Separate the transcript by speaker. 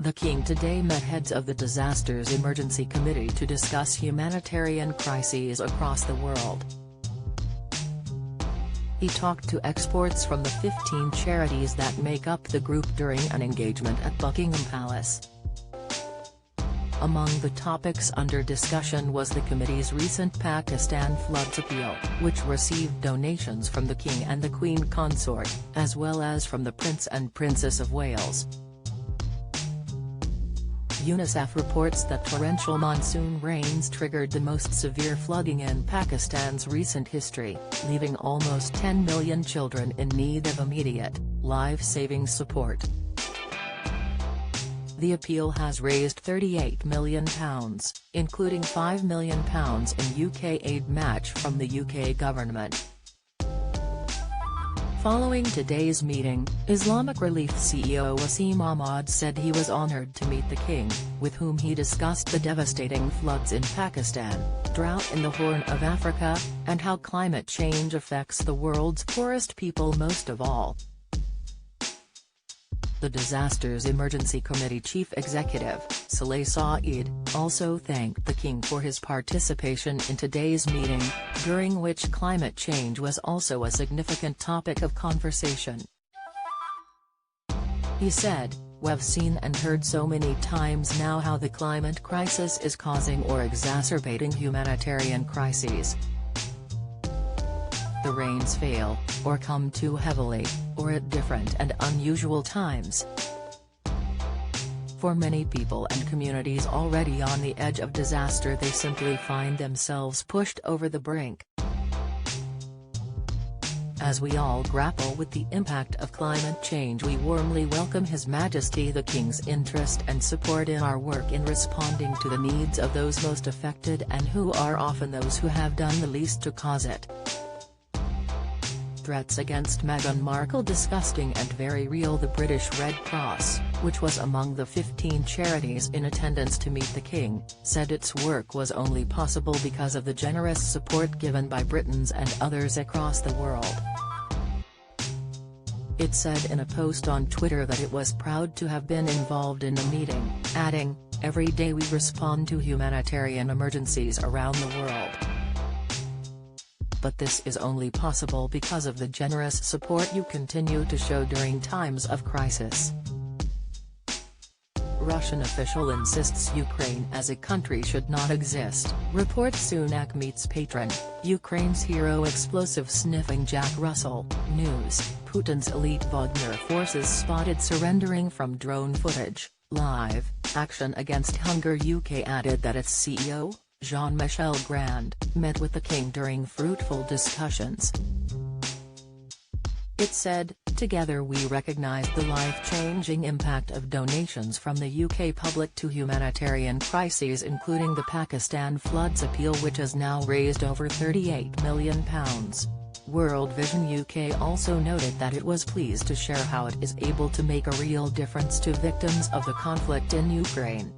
Speaker 1: The King today met heads of the Disasters Emergency Committee to discuss humanitarian crises across the world. He talked to experts from the 15 charities that make up the group during an engagement at Buckingham Palace. Among the topics under discussion was the committee's recent Pakistan floods appeal, which received donations from the King and the Queen Consort, as well as from the Prince and Princess of Wales. UNICEF reports that torrential monsoon rains triggered the most severe flooding in Pakistan's recent history, leaving almost 10 million children in need of immediate, life-saving support. The appeal has raised £38 million, including £5 million in UK aid match from the UK government. Following today's meeting, Islamic Relief CEO Wasim Ahmad said he was honoured to meet the King, with whom he discussed the devastating floods in Pakistan, drought in the Horn of Africa, and how climate change affects the world's poorest people most of all. The Disasters Emergency Committee Chief Executive, Saleh Saeed, also thanked the King for his participation in today's meeting, during which climate change was also a significant topic of conversation. He said, "We've seen and heard so many times now how the climate crisis is causing or exacerbating humanitarian crises. The rains fail, or come too heavily, or at different and unusual times. For many people and communities already on the edge of disaster, they simply find themselves pushed over the brink. As we all grapple with the impact of climate change, we warmly welcome His Majesty the King's interest and support in our work in responding to the needs of those most affected and who are often those who have done the least to cause it." Threats against Meghan Markle disgusting and very real. The British Red Cross, which was among the 15 charities in attendance to meet the King, said its work was only possible because of the generous support given by Britons and others across the world. It said in a post on Twitter that it was proud to have been involved in the meeting, adding, "Every day we respond to humanitarian emergencies around the world. But this is only possible because of the generous support you continue to show during times of crisis." Russian official insists Ukraine as a country should not exist, reports Sunak meets patron, Ukraine's hero explosive-sniffing Jack Russell. News, Putin's elite Wagner forces spotted surrendering from drone footage. Live, action against hunger. UK added that its CEO, Jean-Michel Grand, met with the King during fruitful discussions. It said, "Together we recognise the life-changing impact of donations from the UK public to humanitarian crises, including the Pakistan floods appeal, which has now raised over £38 million. World Vision UK also noted that it was pleased to share how it is able to make a real difference to victims of the conflict in Ukraine.